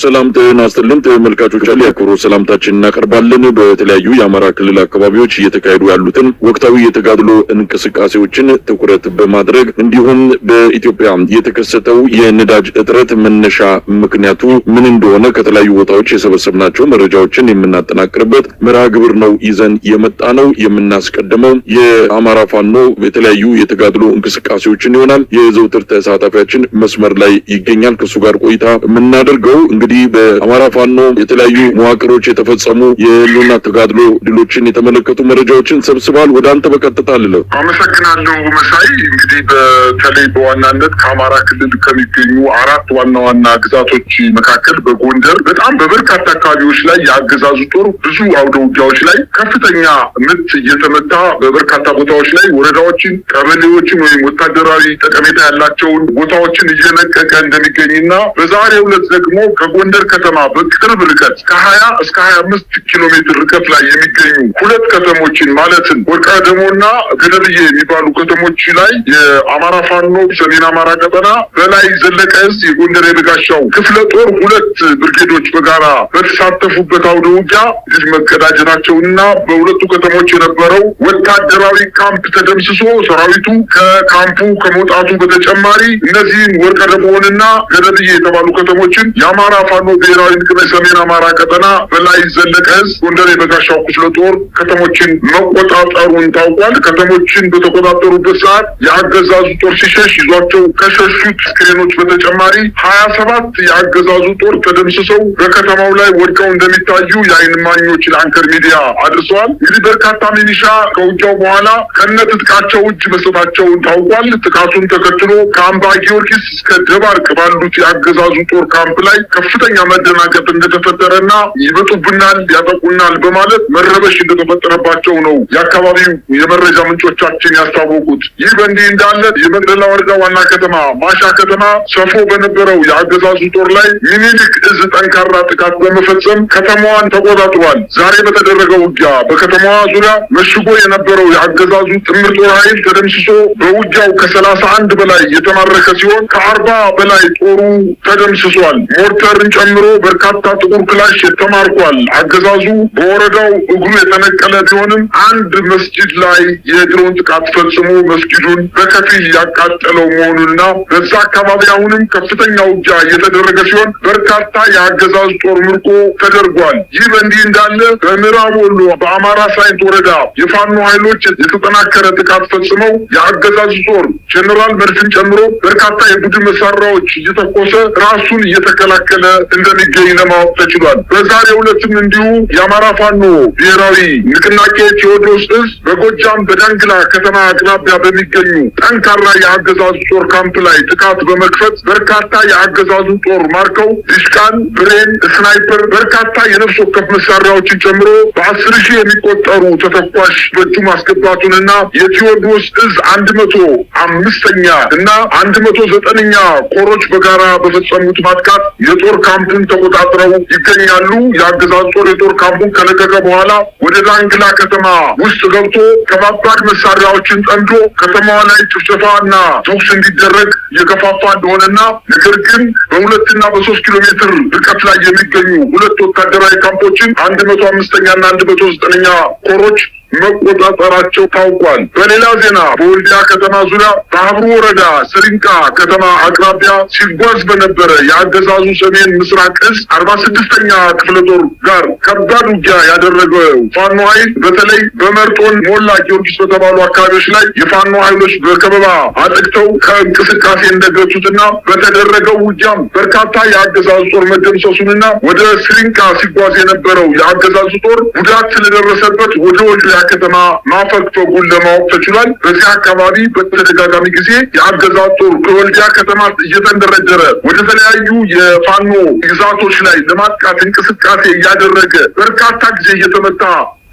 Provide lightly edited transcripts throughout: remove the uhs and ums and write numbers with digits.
ሰላም ጤና ይስጥልን ተመልካቾቻችን፣ ያክብሩ ሰላምታችንን እናቀርባለን። በተለያዩ የአማራ ክልል አካባቢዎች እየተካሄዱ ያሉትን ወቅታዊ የተጋድሎ እንቅስቃሴዎችን ትኩረት በማድረግ እንዲሁም በኢትዮጵያ የተከሰተው የነዳጅ እጥረት መነሻ ምክንያቱ ምን እንደሆነ ከተለያዩ ቦታዎች የሰበሰብናቸው መረጃዎችን የምናጠናቅርበት መርሃ ግብር ነው ይዘን የመጣ ነው። የምናስቀድመው የአማራ ፋኖ የተለያዩ የተጋድሎ እንቅስቃሴዎችን ይሆናል። የዘውትር ተሳታፊያችን መስመር ላይ ይገኛል። ከሱ ጋር ቆይታ የምናደርገው እንግዲህ በአማራ ፋኖ የተለያዩ መዋቅሮች የተፈጸሙ የህልውና ተጋድሎ ድሎችን የተመለከቱ መረጃዎችን ሰብስባል። ወደ አንተ በቀጥታ ልለው። አመሰግናለሁ መሳይ። እንግዲህ በተለይ በዋናነት ከአማራ ክልል ከሚገኙ አራት ዋና ዋና ግዛቶች መካከል በጎንደር በጣም በበርካታ አካባቢዎች ላይ የአገዛዙ ጦር ብዙ አውደ ውጊያዎች ላይ ከፍተኛ ምት እየተመታ በበርካታ ቦታዎች ላይ ወረዳዎችን፣ ቀበሌዎችን ወይም ወታደራዊ ጠቀሜታ ያላቸውን ቦታዎችን እየለቀቀ እንደሚገኝና በዛሬው ዕለት ደግሞ ከጎንደር ከተማ በቅርብ ርቀት ከ20 እስከ 25 ኪሎ ሜትር ርቀት ላይ የሚገኙ ሁለት ከተሞችን ማለትም ወርቃ ደሞና ገደብዬ የሚባሉ ከተሞች ላይ የአማራ ፋኖ ሰሜን አማራ ቀጠና በላይ ዘለቀ ዕዝ የጎንደር የበጋሻው ክፍለ ጦር ሁለት ብርጌዶች በጋራ በተሳተፉበት አውደ ውጊያ ድል መቀዳጀታቸውንና በሁለቱ ከተሞች የነበረው ወታደራዊ ካምፕ ተደምስሶ ሰራዊቱ ከካምፑ ከመውጣቱ በተጨማሪ እነዚህን ወርቃ ደሞንና ገደብዬ የተባሉ ከተሞችን የአማራ ፋኖ ብሔራዊ ንቅናቄ ሰሜን አማራ ቀጠና በላይ ዘለቀ ዕዝ ጎንደር የበጋሻው ክፍለ ጦር ከተሞችን መቆጣጠሩን ታውቋል። ከተሞችን በተቆጣጠሩበት ሰዓት የአገዛዙ ጦር ሲሸሽ ይዟቸው ከሸሹት አስክሬኖች በተጨማሪ 27 የአገዛዙ ጦር ተደምስሰው በከተማው ላይ ወድቀው እንደሚታዩ የዓይን እማኞች ለአንከር ሚዲያ አድርሰዋል። እንግዲህ በርካታ ሚሊሻ ከውጊያው በኋላ ከነትጥቃቸው እጅ መስጠታቸውን ታውቋል። ጥቃቱን ተከትሎ ከአምባ ጊዮርጊስ እስከ ደባርቅ ባሉት የአገዛዙ ጦር ካምፕ ላይ ከፍተኛ መደናገጥ እንደተፈጠረና ይመጡብናል፣ ያጠቁናል በማለት መረበሽ እንደተፈጠረባቸው ነው የአካባቢው የመረጃ ምንጮቻችን ያስታወቁት። ይህ በእንዲህ እንዳለ የመቅደላ ወረዳ ዋና ከተማ ማሻ ከተማ ሰፎ በነበረው የአገዛዙ ጦር ላይ ሚኒሊክ ዕዝ ጠንካራ ጥቃት በመፈጸም ከተማዋን ተቆጣጥሯል። ዛሬ በተደረገው ውጊያ በከተማዋ ዙሪያ መሽጎ የነበረው የአገዛዙ ጥምር ጦር ኃይል ተደምስሶ በውጊያው ከ31 በላይ የተማረከ ሲሆን ከ40 በላይ ጦሩ ተደምስሷል። ሞርተርን ጨምሮ በርካታ ጥቁር ክላሽ ተማርኳል። አገዛዙ በወረዳው እግሩ የተነቀለ ቢሆንም አንድ መስጂድ ላይ የድሮን ጥቃት ፈጽሞ መስጊዱን በከፊል ያቃጠለው መሆኑንና በዛ አካባቢ አሁንም ከፍተኛ ውጊያ እየተደረገ ሲሆን በርካታ የአገዛዙ ጦር ምርኮ ተደርጓል። ይህ በእንዲህ እንዳለ በምዕራብ ወሎ በአማራ ሳይንት ወረዳ የፋኖ ኃይሎች የተጠናከረ ጥቃት ፈጽመው የአገዛዙ ጦር ጀነራል መድፍን ጨምሮ በርካታ የቡድን መሳሪያዎች እየተኮሰ ራሱን እየተከላከለ እንደሚገኝ ለማወቅ ተችሏል። በዛሬው ዕለትም እንዲሁ የአማራ ፋኖ ብሔራዊ ንቅናቄ ቴዎድሮስ ዕዝ በጎጃም በዳንግላ ከተማ አቅራቢያ በሚገኙ ጠንካራ የአገዛዙ ጦር ካምፕ ላይ ጥቃት በመክፈት በርካታ የአገዛዙ ጦር ማርከው ዲሽቃን፣ ብሬን፣ ስናይፐር በርካታ የነፍስ ወከፍ መሳሪያዎችን ጨምሮ በ10 ሺህ የሚቆጠሩ ተተኳሽ በእጁ ማስገባቱንና የቴዎድሮስ ዕዝ 105ኛ እና 109ኛ ኮሮች በጋራ በፈጸሙት ማጥቃት የጦር ካምፑን ተቆጣጥረው ይገኛሉ። የአገዛዙ ጦር የጦር ካምፑን ከለቀቀ በኋላ ወደ ዳንግላ ከተማ ውስጥ ገብቶ ከባባድ መሳሪያዎችን ጠምዶ ከተማዋ ላይ ጭፍጨፋና ተኩስ እንዲደረግ የገፋፋ እንደሆነና ነገር ግን በ2 እና በ3 ኪሎ ሜትር ርቀት ላይ የሚገኙ ሁለት ወታደራዊ ካምፖችን 105ኛ እና 109ኛ ኮሮች መቆጣጠራቸው ታውቋል። በሌላ ዜና በወልዲያ ከተማ ዙሪያ በሀብሩ ወረዳ ስሪንቃ ከተማ አቅራቢያ ሲጓዝ በነበረ የአገዛዙ ሰሜን ምስራቅ ዕዝ 46ኛ ክፍለ ጦር ጋር ከባድ ውጊያ ያደረገው ፋኖ ኃይል በተለይ በመርጦን ሞላ ጊዮርጊስ በተባሉ አካባቢዎች ላይ የፋኖ ኃይሎች በከበባ አጥቅተው ከእንቅስቃሴ እንደገቱትና በተደረገው ውጊያም በርካታ የአገዛዙ ጦር መደምሰሱንና ወደ ስሪንቃ ሲጓዝ የነበረው የአገዛዙ ጦር ጉዳት ስለደረሰበት ወደ ወልዲያ ከተማ ማፈግፈጉን ለማወቅ ተችሏል። በዚህ አካባቢ በተደጋጋሚ ጊዜ የአገዛዙ ጦር ከወልዲያ ከተማ እየተንደረደረ ወደ ተለያዩ የፋኖ ግዛቶች ላይ ለማጥቃት እንቅስቃሴ እያደረገ በርካታ ጊዜ እየተመታ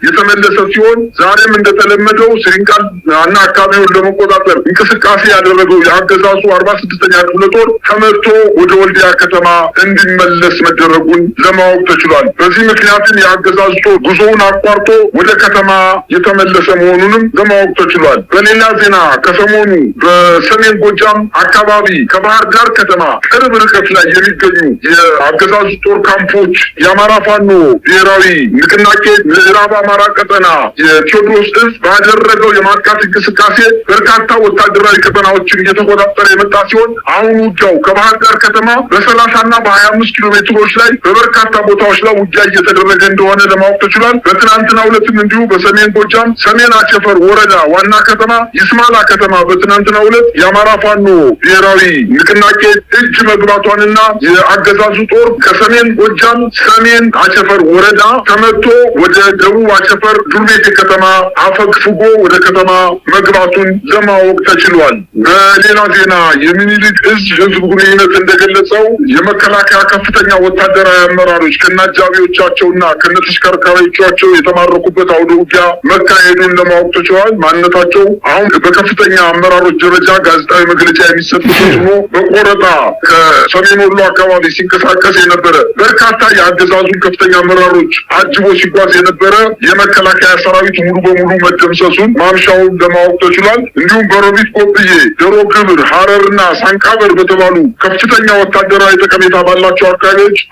የተመለሰ ሲሆን ዛሬም እንደተለመደው ስሪንቃን እና አካባቢውን ለመቆጣጠር እንቅስቃሴ ያደረገው የአገዛዙ 46ኛ ክፍለ ጦር ተመቶ ወደ ወልዲያ ከተማ እንዲመለስ መደረጉን ለማወቅ ተችሏል። በዚህ ምክንያትም የአገዛዙ ጦር ጉዞውን አቋርጦ ወደ ከተማ የተመለሰ መሆኑንም ለማወቅ ተችሏል። በሌላ ዜና ከሰሞኑ በሰሜን ጎጃም አካባቢ ከባህር ዳር ከተማ ቅርብ ርቀት ላይ የሚገኙ የአገዛዙ ጦር ካምፖች የአማራ ፋኖ ብሔራዊ ንቅናቄ ምዕራብ አማራ ቀጠና የቴዎድሮስ እዝ ባደረገው የማጥቃት እንቅስቃሴ በርካታ ወታደራዊ ቀጠናዎችን እየተቆጣጠረ የመጣ ሲሆን አሁን ውጊያው ከባህር ዳር ከተማ በ30 እና በ25 ኪሎ ሜትሮች ላይ በበርካታ ቦታዎች ላይ ውጊያ እየተደረገ እንደሆነ ለማወቅ ተችሏል። በትናንትናው ዕለትም እንዲሁ በሰሜን ጎጃም ሰሜን አቸፈር ወረዳ ዋና ከተማ ይስማላ ከተማ በትናንትናው ዕለት የአማራ ፋኖ ብሔራዊ ንቅናቄ እጅ መግባቷንና የአገዛዙ ጦር ከሰሜን ጎጃም ሰሜን አቸፈር ወረዳ ተመቶ ወደ ደቡብ አቸፈር ዱርቤቴ ከተማ አፈግፍጎ ወደ ከተማ መግባቱን ለማወቅ ተችሏል። በሌላ ዜና የሚኒሊክ እዝ ህዝብ ግንኙነት እንደገለጸው የመከላከያ ከፍተኛ ወታደራዊ አመራሮች ከነአጃቢዎቻቸውና ከነተሽከርካሪዎቻቸው የተማረኩበት አውደ ውጊያ መካሄዱን ለማወቅ ተችሏል። ማንነታቸው አሁን በከፍተኛ አመራሮች ደረጃ ጋዜጣዊ መግለጫ የሚሰጥበት ሆኖ በቆረጣ ከሰሜን ወሎ አካባቢ ሲንቀሳቀስ የነበረ በርካታ የአገዛዙን ከፍተኛ አመራሮች አጅቦ ሲጓዝ የነበረ የመከላከያ ሰራዊት ሙሉ በሙሉ መደምሰሱን ማምሻውን ለማወቅ ተችሏል። እንዲሁም በሮቢት ቆብዬ፣ ደሮ ግብር፣ ሀረርና ሳንቃበር በተባሉ ከፍተኛ ወታደራዊ ጠቀሜታ ባላቸው አካባቢዎች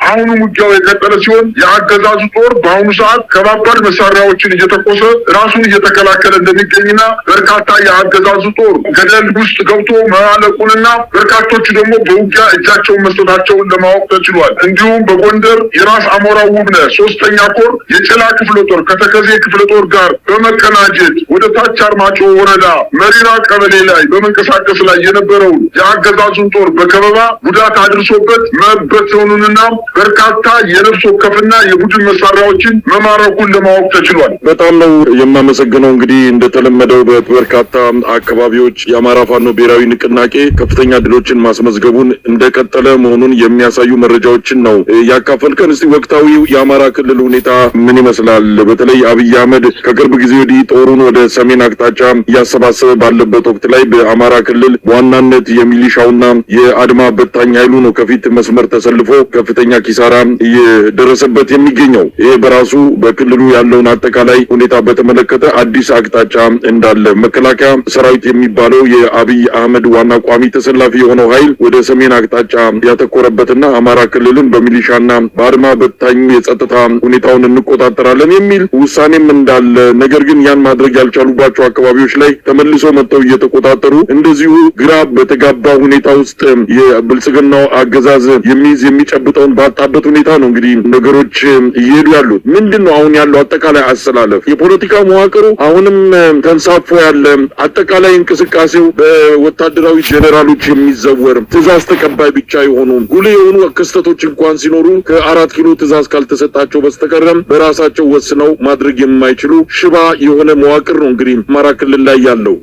አሁንም ውጊያው የቀጠለ ሲሆን የአገዛዙ ጦር በአሁኑ ሰዓት ከባባድ መሳሪያዎችን እየተኮሰ ራሱን እየተከላከለ እንደሚገኝና በርካታ የአገዛዙ ጦር ገደል ውስጥ ገብቶ መላለቁንና በርካቶቹ ደግሞ በውጊያ እጃቸውን መስጠታቸውን ለማወቅ ተችሏል። እንዲሁም በጎንደር የራስ አሞራው ውብነ 3ኛ ኮር የጭላ ክፍለ ጦር ከተከዜ ክፍለ ጦር ጋር በመቀናጀት ወደ ታች አርማጮ ወረዳ መሪራ ቀበሌ ላይ በመንቀሳቀስ ላይ የነበረውን የአገዛዙን ጦር በከበባ ጉዳት አድርሶበት መበተኑንና በርካታ የነፍስ ወከፍና የቡድን መሳሪያዎችን መማረኩን ለማወቅ ተችሏል። በጣም ነው የማመሰግነው። እንግዲህ እንደተለመደው በበርካታ አካባቢዎች የአማራ ፋኖ ብሔራዊ ንቅናቄ ከፍተኛ ድሎችን ማስመዝገቡን እንደቀጠለ መሆኑን የሚያሳዩ መረጃዎችን ነው ያካፈልከን። እስቲ ወቅታዊው የአማራ ክልል ሁኔታ ምን ይመስላል? በተለይ አብይ አህመድ ከቅርብ ጊዜ ወዲህ ጦሩን ወደ ሰሜን አቅጣጫ እያሰባሰበ ባለበት ወቅት ላይ በአማራ ክልል በዋናነት የሚሊሻውና የአድማ በታኝ ኃይሉ ነው ከፊት መስመር ተሰልፎ ከፍተኛ ኪሳራ እየደረሰበት የሚገኘው። ይሄ በራሱ በክልሉ ያለውን አጠቃላይ ሁኔታ በተመለከተ አዲስ አቅጣጫ እንዳለ መከላከያ ሰራዊት የሚባለው የአብይ አህመድ ዋና ቋሚ ተሰላፊ የሆነው ኃይል ወደ ሰሜን አቅጣጫ ያተኮረበትና አማራ ክልልን በሚሊሻና በአድማ በታኝ የጸጥታ ሁኔታውን እንቆጣጠራለን የሚል ውሳኔም እንዳለ፣ ነገር ግን ያን ማድረግ ያልቻሉባቸው አካባቢዎች ላይ ተመልሶ መጥተው እየተቆጣጠሩ እንደዚሁ ግራ በተጋባ ሁኔታ ውስጥ የብልጽግናው አገዛዝ የሚይዝ የሚጨብጠውን ባጣበት ሁኔታ ነው እንግዲህ ነገሮች እየሄዱ ያሉት። ምንድነው አሁን ያለው አጠቃላይ አሰላለፍ? የፖለቲካ መዋቅሩ አሁንም ተንሳፎ ያለ፣ አጠቃላይ እንቅስቃሴው በወታደራዊ ጄኔራሎች የሚዘወር ትእዛዝ ተቀባይ ብቻ የሆኑ ጉልህ የሆኑ ክስተቶች እንኳን ሲኖሩ ከ4 ኪሎ ትእዛዝ ካልተሰጣቸው በስተቀረም በራሳቸው ወስነው ማድረግ የማይችሉ ሽባ የሆነ መዋቅር ነው እንግዲህ አማራ ክልል ላይ ያለው።